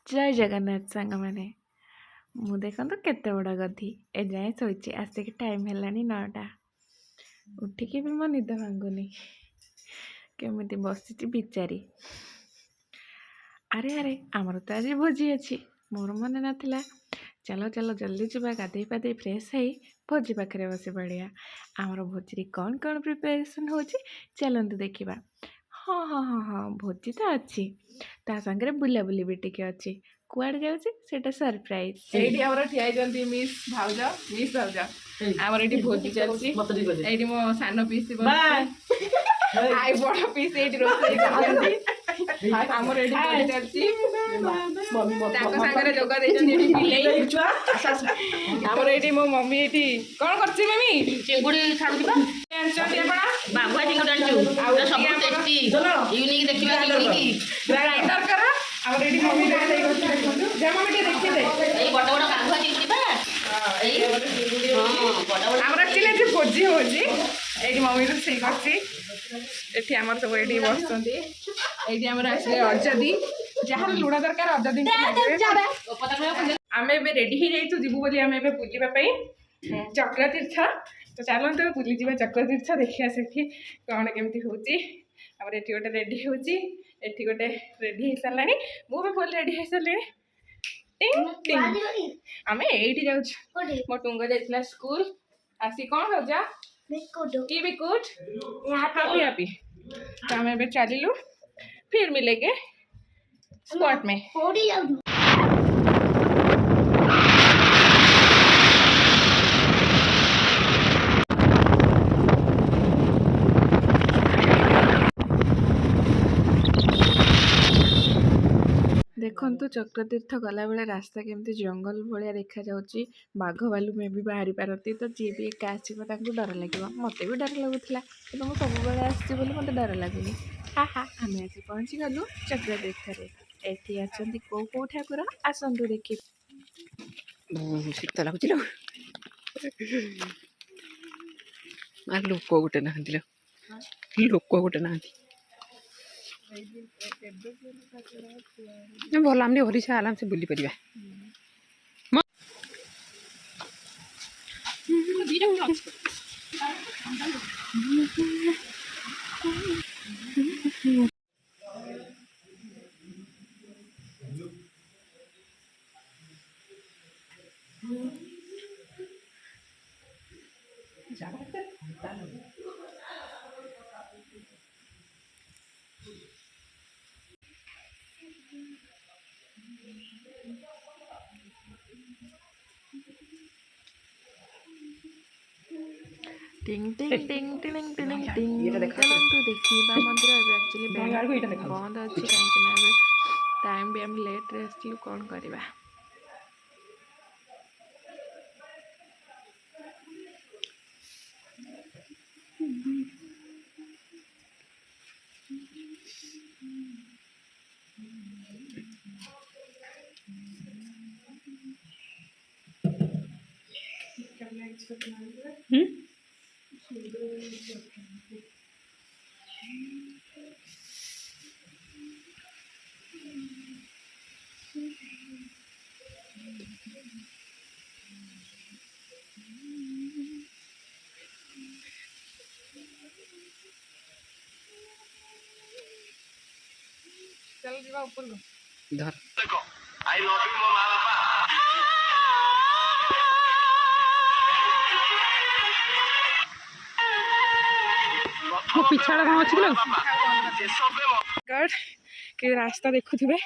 जय जगन्नाथ सांग मैंने मु देखो केते बड़ा गधी ए जाए शोचे आसिक टाइम है 9टा उठिकी भी मो निद भांगुनी केमिति बसी बिचारी। अरे अरे आमर तो आज भोजी अच्छी मोर मन नाला चलो चलो जल्दी जावा गाधे पाधे फ्रेश है भोजी पाखे बस पड़िया आमर भोजी कौन कौन प्रिपेरेसन हो चलतु देखा। हाँ हाँ हाँ हाँ भोजी तो अच्छी ता सागर बुलाबुली भी टिके अच्छी कुआड़े जाऊँ सरप्राइज ये आम ठिया मिस भाउज आमर ये भोजी चलती मो सान पीस आई बड़ पीस ये आमर ये चलती सागर जोग आमर ये मो मम्मी ये कौन कर मम्मी चिंगुड़ी छाड़ू बाबुआ चिंगुड़ी यूनिक देखिबा ग्राइंडर कर आमर ये मम्मी जा मम्मी देखि दे ए बड़ बड़ बाबुआ चिंगुड़ी बा आमर एक्चुअली भोजी होजी एठी मम्मी रोसे करछि एठी आमर सब एठी बसचंती एठी आमर आसले अजदी जहार लुड़ा दरकार अजदी आमे बे रेडी हे जाइछु जिबु बोली आमे बे बुलिबा पई चक्र तीर्थ तो चलते बुली जा चक्र तीर्थ देखिया सेठी कौन केमती होची आमर एठी गोटे रेडी होची एठी गोटे रेडी हो सारानी मु भी फुल रेडी हो सारे टिंग टिंग आमे एठी जाउछु मो टुंग जाइतला स्कूल आसी कौन हो जा की बिकुट हैप्पी हैप्पी तो आमे बे चलिलु फिर मिलेंगे स्पॉट में। देखु चक्रतीर्थ गला बेले रास्ता केमती जंगल भाया देखा जाऊँगी बाघ भालू मे भी बाहरी पारती तो जी भी एका आसो डर लगे मत भी डर लगुला कि मुझे सब आसती मत डर लगुनि हाँ हाँ आम आज पहुँची गलु चक्रतीर्थ एटी आसती कौ कौ ठाकुर आसतु देखिए शीत लगुच लोक गोटे ना लोक गोटे ना भल आम हरीशा आराम से बुली परिया टिंग टिंग टिंग टिंग टिंग टिंग चलतु देखा मंदिर एक्चुअली बंद अच्छी कहीं टाइम भी आम लेट्रे आसलु कौन करवा। चल जीवा ऊपर को धर देखो आई लव यू मो मां बापा वो पिछाड़ा कौन अच्छी गड के रास्ता देखुथिबे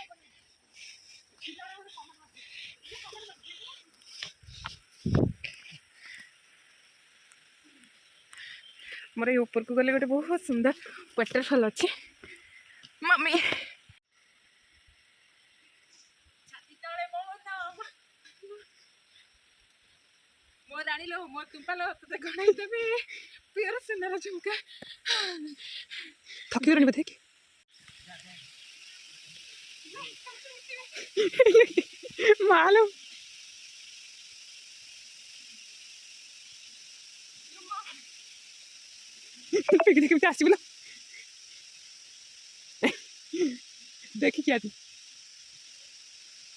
मोर ये ऊपर को गले गोटे बहुत सुंदर वाटरफॉल अच्छे मम्मी मो जानी लो मो तुम्पालो तो गणाई देबी प्योर सुंदर झुमका थकी रही बथे मालूम देखिए आस देखी क्या थी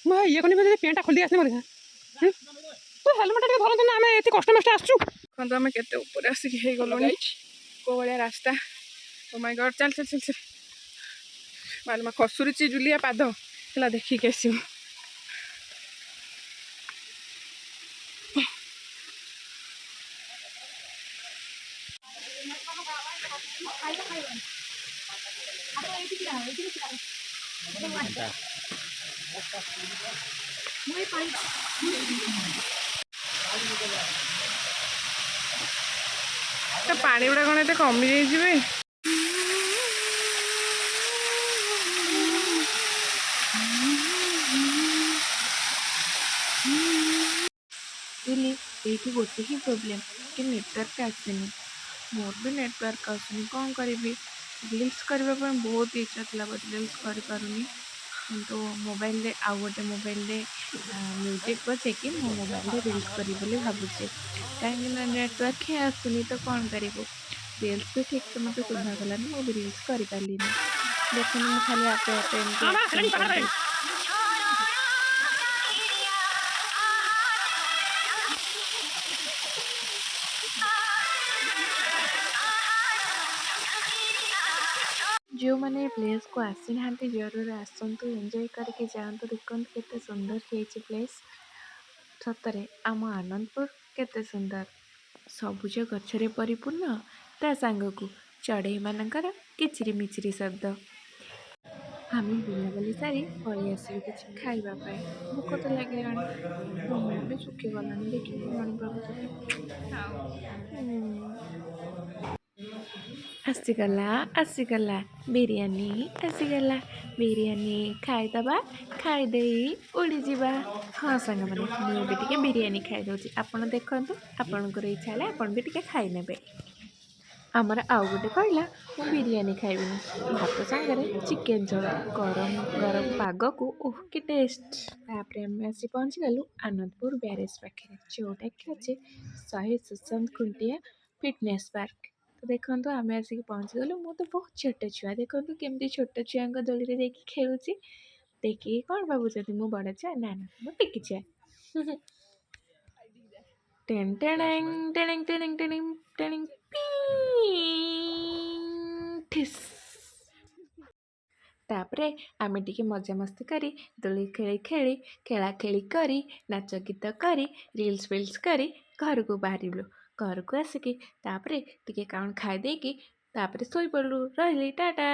ମୁଁ ଇଏ କନି ବୋଧେ ପ୍ୟାଣ୍ଟଟା ଖୋଲି ଆସିଲେ ମୋତେ ତୁ ହେଲମେଟ ଟିକେ ଧରନ୍ତୁ ନା ଆମେ ଏତେ କଷ୍ଟ ମଷ୍ଟ ଆସୁଛୁ ଦେଖନ୍ତୁ ଆମେ କେତେ ଉପରେ ଆସିକି ହେଇଗଲୁଣି କୋଉ ଭଳିଆ ରାସ୍ତା ଓ ମାଇ ଗଡ୍ ଚାଲ ଚାଲ ଚାଲ ଚାଲ ମାଲମା ଖସୁରୁଛି ଜୁଲିଆ ପାଦ ହେଲା ଦେଖିକି ଆସିବୁ ପାଣି ଗୁଡା କଣ ଏତେ କମି ଯାଇଯିବେ ଏଇଠି ଗୋଟେ ହିଁ ପ୍ରୋବ୍ଲେମ୍ କି ନେଟୱାର୍କ ଆସେନି ମୋର ବି ନେଟୱାର୍କ ଆସୁନି କ'ଣ କରିବି ରିଲ୍ସ କରିବା ପାଇଁ ବହୁତ ଇଚ୍ଛା ଥିଲା ବଟ୍ ରିଲ୍ସ କରିପାରୁନି କିନ୍ତୁ ମୋବାଇଲରେ ଆଉ ଗୋଟେ ମୋବାଇଲରେ ମ୍ୟୁଜିକ୍ ବସେଇକି ମୋ ମୋବାଇଲରେ ରିଲ୍ସ କରିବି ବୋଲି ଭାବୁଛି କାହିଁକିନା ନେଟୱାର୍କ ହିଁ ଆସୁନି ତ କ'ଣ କରିବୁ ରିଲ୍ସ ବି ଠିକ୍ସେ ମୋତେ ଶୁଭାଗଲାନି ମୁଁ ବି ରିଲ୍ସ କରିପାରିଲିନି ଦେଖନ୍ତୁ ମୁଁ ଖାଲି ଆପେ ଆପେ ଏମିତି ଯେଉଁମାନେ ପ୍ଲେସ୍କୁ ଆସିନାହାନ୍ତି ଜରୁରୀ ଆସନ୍ତୁ ଏନ୍ଜୟ କରିକି ଯାଆନ୍ତୁ ଦେଖନ୍ତୁ କେତେ ସୁନ୍ଦର ହେଇଛି ପ୍ଲେସ୍ ସତରେ ଆମ ଆନନ୍ଦପୁର କେତେ ସୁନ୍ଦର ସବୁଜ ଗଛରେ ପରିପୂର୍ଣ୍ଣ ତା ସାଙ୍ଗକୁ ଚଢ଼େଇମାନଙ୍କର କିଚିରି ମିଚିରି ଶବ୍ଦ ଆମେ ବୁଲାବୁଲି ସାରି ପଳେଇ ଆସିଲୁ କିଛି ଖାଇବା ପାଇଁ ଭୋକ ତ ଲାଗିଲାଣି ମୋ ମୁହଁ ବି ଶୁଖିଗଲାଣି ଦେଖିକି ଜାଣିପାରୁଥିବେ ଆସିଗଲା ବିରିୟାନୀ ଆସିଗଲା ବିରିୟାନୀ ଖାଇଦେବା ଖାଇଦେଇ ଉଡ଼ିଯିବା ହଁ ସାଙ୍ଗମାନେ ମୁଁ ବି ଟିକେ ବିରିୟାନୀ ଖାଇଦେଉଛି ଆପଣ ଦେଖନ୍ତୁ ଆପଣଙ୍କର ଇଚ୍ଛା ହେଲେ ଆପଣ ବି ଟିକେ ଖାଇନେବେ ଆମର ଆଉ ଗୋଟେ କହିଲା ମୁଁ ବିରିୟାନୀ ଖାଇବିନି ଭାତ ସାଙ୍ଗରେ ଚିକେନ୍ ଝୋଳ ଗରମ ଗରମ ପାଗକୁ ଓହ କି ଟେଷ୍ଟ ତାପରେ ଆମେ ଆସି ପହଞ୍ଚିଗଲୁ ଆନନ୍ଦପୁର ବ୍ୟାରେଜ୍ ପାଖରେ ଯେଉଁଟାକି ଅଛି ଶହୀଦ ସୁଶାନ୍ତ ଖୁଣ୍ଟିଆ ଫିଟନେସ୍ ପାର୍କ ତ ଦେଖନ୍ତୁ ଆମେ ଆସିକି ପହଞ୍ଚିଗଲୁ ମୁଁ ତ ବହୁତ ଛୋଟ ଛୁଆ ଦେଖନ୍ତୁ କେମିତି ଛୋଟ ଛୁଆଙ୍କ ଦୋଳିରେ ଯାଇକି ଖେଳୁଛି ଦେଖିକି କ'ଣ ଭାବୁଛନ୍ତି ମୁଁ ବଡ଼ ଛୁଆ ନା ନା ମୁଁ ଟିକି ଛୁଆ ଟେନ୍ ଟେଣେଂ ଟେଣେଂ ଟେଣେଂ ଟେଣେଂ ଟେଣେଂ ଠିସ୍ ତାପରେ ଆମେ ଟିକେ ମଜାମସ୍ତି କରି ଦୋଳି ଖେଳି ଖେଳାଖେଳି କରି ନାଚ ଗୀତ କରି ରିଲ୍ସ ଫିଲ୍ସ କରି ଘରକୁ ବାହାରିଲୁ ଘରକୁ ଆସିକି ତାପରେ ଟିକେ କ'ଣ ଖାଇ ଦେଇକି ତାପରେ ଶୋଇପଡ଼ିଲୁ ରହିଲି ଟାଟା